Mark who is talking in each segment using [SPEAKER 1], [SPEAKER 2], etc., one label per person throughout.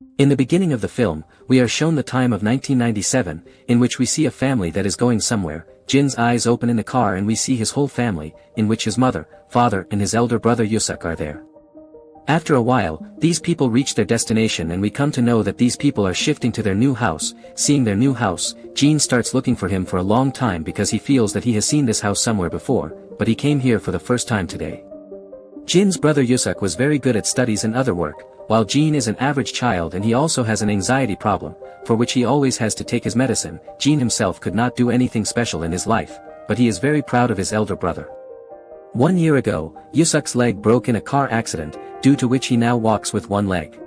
[SPEAKER 1] In the beginning of the film, we are shown the time of 1997, in which we see a family that is going somewhere. Jin's eyes open in the car and we see his whole family, in which his mother, father and his elder brother Yusuk are there. After a while, these people reach their destination and we come to know that these people are shifting to their new house. Seeing their new house, Jin starts looking for him for a long time because he feels that he has seen this house somewhere before, but he came here for the first time today. Jin's brother Yusuk was very good at studies and other work, while Jin is an average child and he also has an anxiety problem, for which he always has to take his medicine. Jin himself could not do anything special in his life, but he is very proud of his elder brother. 1 year ago, Yusuk's leg broke in a car accident, due to which he now walks with one leg.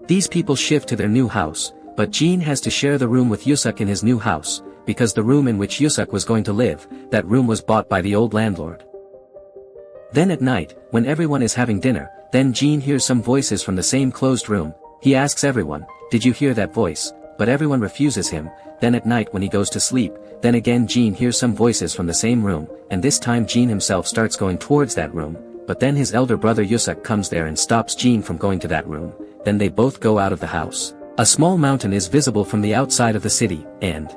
[SPEAKER 1] These people shift to their new house, but Jin has to share the room with Yusuk in his new house, because the room in which Yusuk was going to live, that room was bought by the old landlord. Then at night, when everyone is having dinner, then Jin hears some voices from the same closed room. He asks everyone, "Did you hear that voice?" But everyone refuses him. Then at night when he goes to sleep, then again Jin hears some voices from the same room, and this time Jin himself starts going towards that room, but then his elder brother Yusuk comes there and stops Jin from going to that room. Then they both go out of the house. A small mountain is visible from the outside of the city, and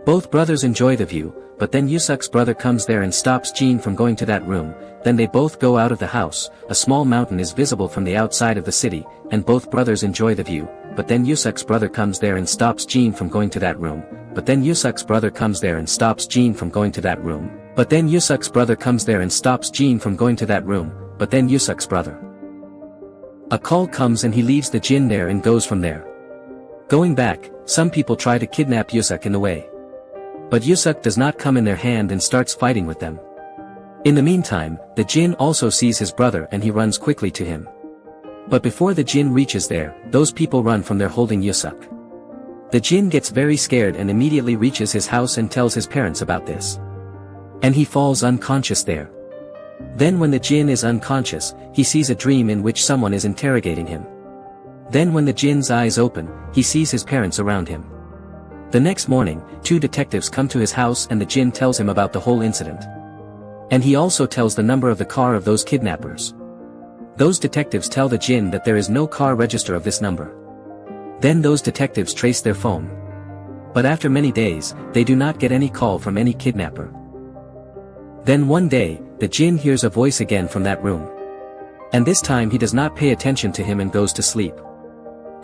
[SPEAKER 1] both brothers enjoy the view, but then Yusuk's brother comes there and stops Jin from going to that room. Then they both go out of the house. A small mountain is visible from the outside of the city, and both brothers enjoy the view, but then Yusuk's brother comes there and stops Jin from going to that room. But then Yusuk's brother comes there and stops Jin from going to that room. But then Yusuk's brother comes there and stops Jin from going to that room. But then Yusuk's brother. A call comes and he leaves the Jin there and goes from there. Going back, some people try to kidnap Yusuk in the way. But Yusuk does not come in their hand and starts fighting with them. In the meantime, the Jin also sees his brother and he runs quickly to him. But before the Jin reaches there, those people run from there holding Yusuk. The Jin gets very scared and immediately reaches his house and tells his parents about this. And he falls unconscious there. Then when the Jin is unconscious, he sees a dream in which someone is interrogating him. Then when the Jin's eyes open, he sees his parents around him. The next morning, 2 detectives come to his house and the Jin tells him about the whole incident. And he also tells the number of the car of those kidnappers. Those detectives tell the Jin that there is no car register of this number. Then those detectives trace their phone. But after many days, they do not get any call from any kidnapper. Then one day, the Jin hears a voice again from that room. And this time he does not pay attention to him and goes to sleep.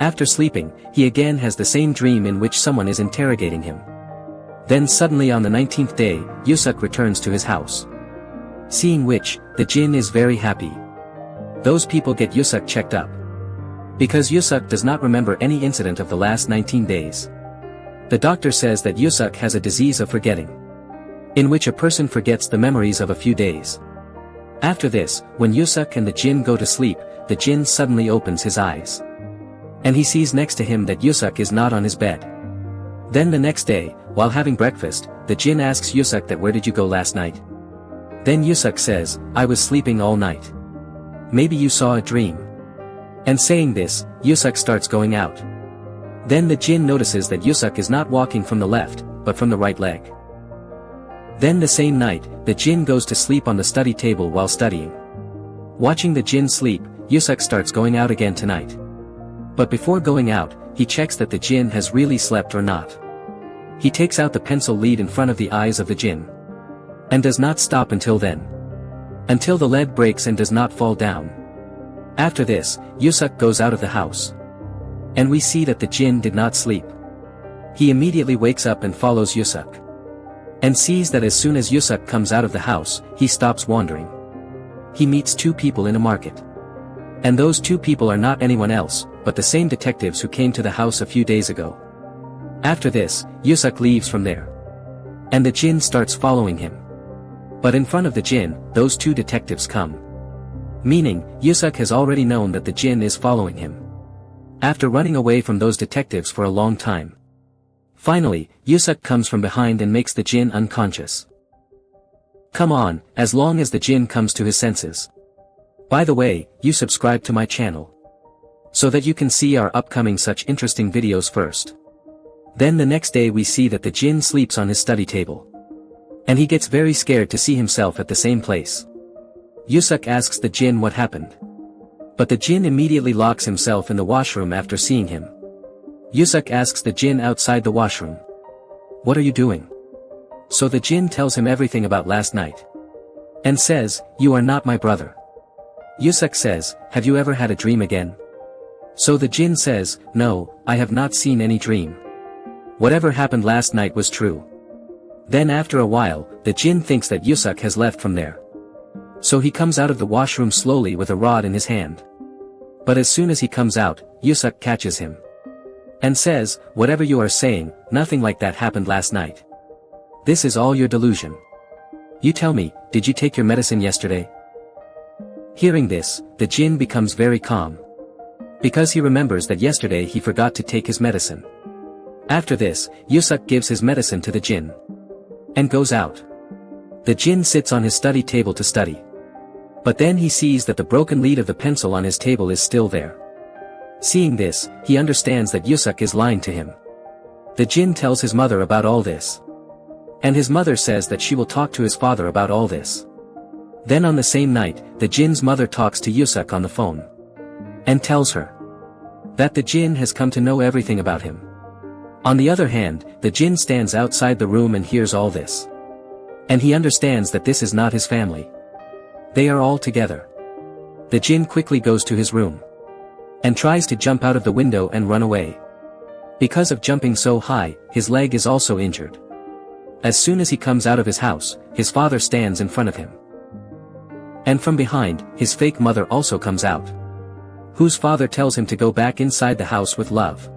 [SPEAKER 1] After sleeping, he again has the same dream in which someone is interrogating him. Then suddenly on the 19th day, Yusuk returns to his house. Seeing which, the Jin is very happy. Those people get Yusuk checked up. Because Yusuk does not remember any incident of the last 19 days. The doctor says that Yusuk has a disease of forgetting, in which a person forgets the memories of a few days. After this, when Yusuk and the Jin go to sleep, the Jin suddenly opens his eyes. And he sees next to him that Yusuk is not on his bed. Then the next day, while having breakfast, the Jin asks Yusuk that where did you go last night? Then Yusuk says, I was sleeping all night. Maybe you saw a dream. And saying this, Yusuk starts going out. Then the Jin notices that Yusuk is not walking from the left, but from the right leg. Then the same night, the Jin goes to sleep on the study table while studying. Watching the Jin sleep, Yusuk starts going out again tonight. But before going out, he checks that the Jin has really slept or not. He takes out the pencil lead in front of the eyes of the Jin. And does not stop until then. Until the lead breaks and does not fall down. After this, Yusuk goes out of the house. And we see that the Jin did not sleep. He immediately wakes up and follows Yusuk. And sees that as soon as Yusuk comes out of the house, he stops wandering. He meets 2 people in a market. And those 2 people are not anyone else, but the same detectives who came to the house a few days ago. After this, Yusuk leaves from there. And the Jin starts following him. But in front of the Jin, those 2 detectives come. Meaning, Yusuk has already known that the Jin is following him. After running away from those detectives for a long time. Finally, Yusuk comes from behind and makes the Jin unconscious. Come on, as long as the Jin comes to his senses. By the way, you subscribe to my channel. So that you can see our upcoming such interesting videos first. Then the next day we see that the Jin sleeps on his study table. And he gets very scared to see himself at the same place. Yusuk asks the Jin what happened. But the Jinn immediately locks himself in the washroom after seeing him. Yusuk asks the Jinn outside the washroom, "What are you doing?" So the Jinn tells him everything about last night. And says, "You are not my brother." Yusuk says, "Have you ever had a dream again?" So the Jinn says, "No, I have not seen any dream. Whatever happened last night was true." Then after a while, the Jinn thinks that Yusuk has left from there. So he comes out of the washroom slowly with a rod in his hand. But as soon as he comes out, Yusuk catches him. And says, "Whatever you are saying, nothing like that happened last night. This is all your delusion. You tell me, did you take your medicine yesterday?" Hearing this, the Jinn becomes very calm. Because he remembers that yesterday he forgot to take his medicine. After this, Yusuk gives his medicine to the Jinn. And goes out. The Jinn sits on his study table to study. But then he sees that the broken lead of the pencil on his table is still there. Seeing this, he understands that Yusuk is lying to him. The Jinn tells his mother about all this. And his mother says that she will talk to his father about all this. Then on the same night, the Jinn's mother talks to Yusuk on the phone. And tells her that the Jinn has come to know everything about him. On the other hand, the Jinn stands outside the room and hears all this. And he understands that this is not his family. They are all together. The Jinn quickly goes to his room. And tries to jump out of the window and run away. Because of jumping so high, his leg is also injured. As soon as he comes out of his house, his father stands in front of him. And from behind, his fake mother also comes out. Whose father tells him to go back inside the house with love.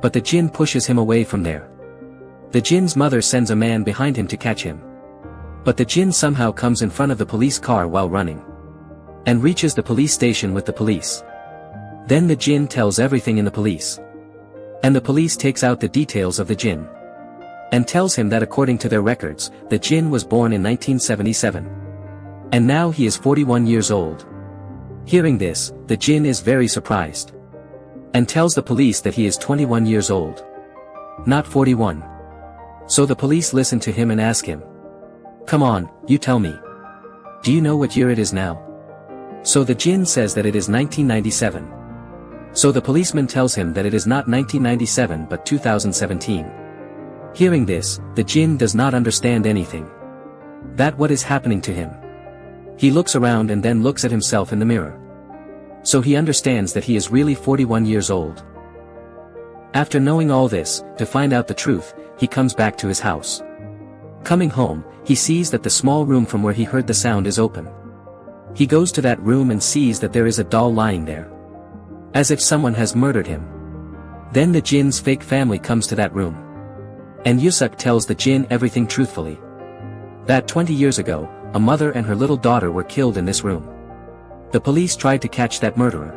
[SPEAKER 1] But the Jinn pushes him away from there. The Jinn's mother sends a man behind him to catch him. But the Jinn somehow comes in front of the police car while running. And reaches the police station with the police. Then the Jinn tells everything in the police. And the police takes out the details of the Jinn. And tells him that according to their records, the Jinn was born in 1977. And now he is 41 years old. Hearing this, the Jinn is very surprised. And tells the police that he is 21 years old. Not 41. So the police listen to him and ask him, "Come on, you tell me. Do you know what year it is now?" So the Jinn says that it is 1997. So the policeman tells him that it is not 1997 but 2017. Hearing this, the Jinn does not understand anything. That what is happening to him. He looks around and then looks at himself in the mirror. So he understands that he is really 41 years old. After knowing all this, to find out the truth, he comes back to his house. Coming home, he sees that the small room from where he heard the sound is open. He goes to that room and sees that there is a doll lying there. As if someone has murdered him. Then the Jinn's fake family comes to that room. And Yusuk tells the Jinn everything truthfully. That 20 years ago, a mother and her little daughter were killed in this room. The police tried to catch that murderer.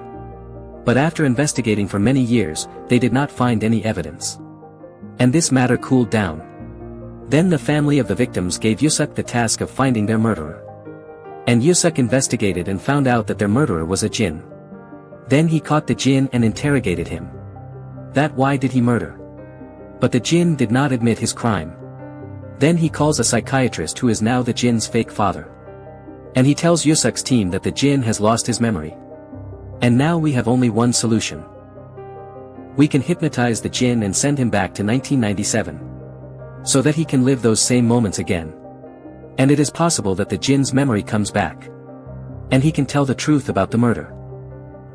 [SPEAKER 1] But after investigating for many years, they did not find any evidence. And this matter cooled down. Then the family of the victims gave Yusuk the task of finding their murderer. And Yusuk investigated and found out that their murderer was a Jinn. Then he caught the Jinn and interrogated him. That why did he murder? But the Jinn did not admit his crime. Then he calls a psychiatrist who is now the Jinn's fake father. And he tells Yusuk's team that the Jinn has lost his memory. And now we have only one solution. We can hypnotize the Jinn and send him back to 1997. So that he can live those same moments again. And it is possible that the Jinn's memory comes back. And he can tell the truth about the murder.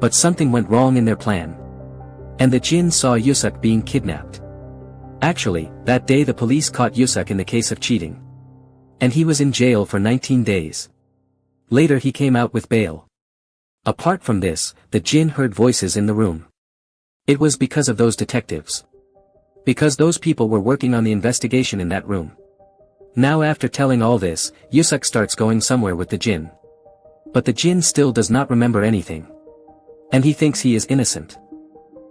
[SPEAKER 1] But something went wrong in their plan. And the Jinn saw Yusuk being kidnapped. Actually, that day the police caught Yusuk in the case of cheating. And he was in jail for 19 days. Later he came out with bail. Apart from this, the Jinn heard voices in the room. It was because of those detectives. Because those people were working on the investigation in that room. Now after telling all this, Yusuk starts going somewhere with the Jinn. But the Jinn still does not remember anything. And he thinks he is innocent.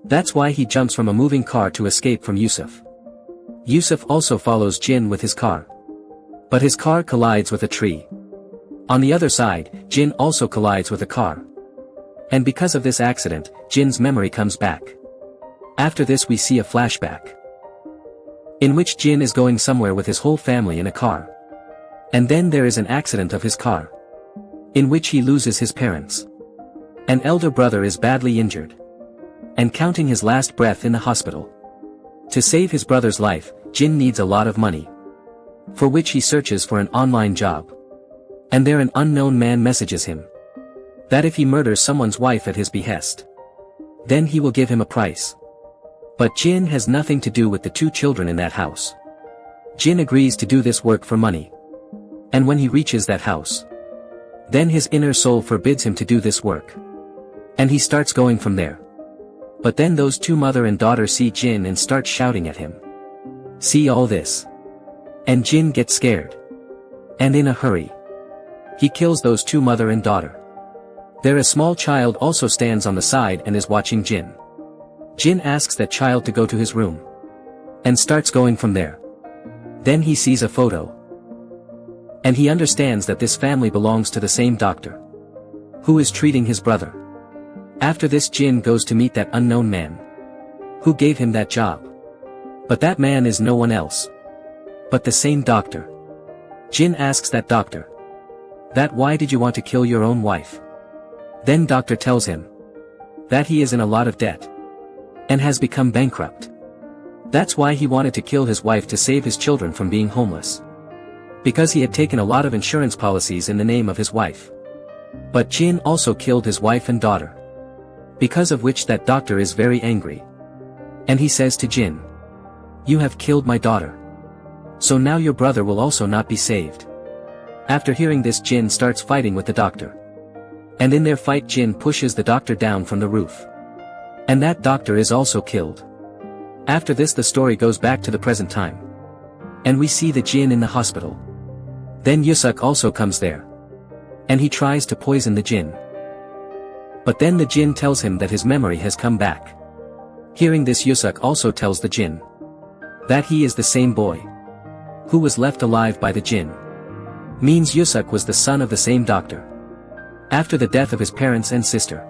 [SPEAKER 1] That's why he jumps from a moving car to escape from Yusuf. Yusuf also follows Jinn with his car. But his car collides with a tree. On the other side, Jinn also collides with a car. And because of this accident, Jinn's memory comes back. After this we see a flashback. In which Jinn is going somewhere with his whole family in a car. And then there is an accident of his car. In which he loses his parents. An elder brother is badly injured and counting his last breath in the hospital. To save his brother's life, Jin needs a lot of money, for which he searches for an online job. And there an unknown man messages him that if he murders someone's wife at his behest, then he will give him a price. But Jin has nothing to do with the two children in that house. Jin agrees to do this work for money. And when he reaches that house, then his inner soul forbids him to do this work. And he starts going from there. But then those two mother and daughter see Jin and start shouting at him. See all this. And Jin gets scared. And in a hurry, he kills those two mother and daughter. There a small child also stands on the side and is watching Jin. Jin asks that child to go to his room. And starts going from there. Then he sees a photo. And he understands that this family belongs to the same doctor, who is treating his brother. After this Jin goes to meet that unknown man, who gave him that job. But that man is no one else but the same doctor. Jin asks that doctor, that why did you want to kill your own wife? Then doctor tells him that he is in a lot of debt and has become bankrupt. That's why he wanted to kill his wife to save his children from being homeless, because he had taken a lot of insurance policies in the name of his wife. But Jin also killed his wife and daughter, because of which that doctor is very angry. And he says to Jin, you have killed my daughter. So now your brother will also not be saved. After hearing this Jin starts fighting with the doctor. And in their fight Jin pushes the doctor down from the roof. And that doctor is also killed. After this the story goes back to the present time. And we see the Jin in the hospital. Then Yusuk also comes there. And he tries to poison the Jin. But then the Jin tells him that his memory has come back. Hearing this Yusuk also tells the Jin that he is the same boy who was left alive by the Jin. Means Yusuk was the son of the same doctor. After the death of his parents and sister,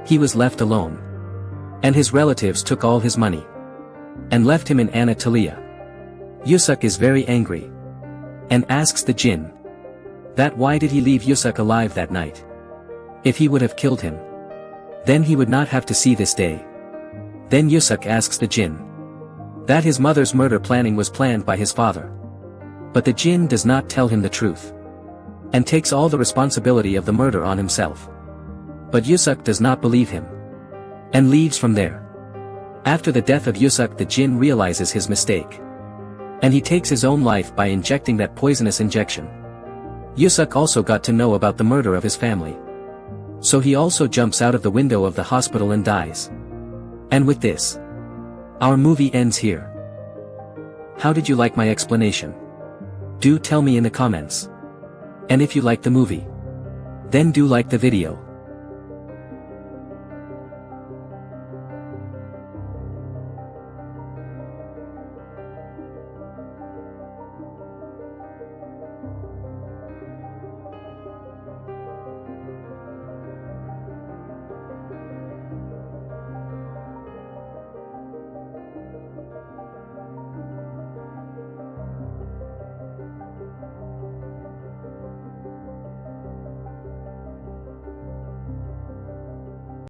[SPEAKER 1] he was left alone. And his relatives took all his money and left him in Anatolia. Yusuk is very angry and asks the Jin that why did he leave Yusuk alive that night? If he would have killed him, then he would not have to see this day. Then Yusuk asks the Jin that his mother's murder planning was planned by his father. But the Jin does not tell him the truth and takes all the responsibility of the murder on himself. But Yusuk does not believe him and leaves from there. After the death of Yusuk the Jin realizes his mistake. And he takes his own life by injecting that poisonous injection. Yusuk also got to know about the murder of his family. So he also jumps out of the window of the hospital and dies. And with this, our movie ends here. How did you like my explanation? Do tell me in the comments. And if you like the movie, then do like the video.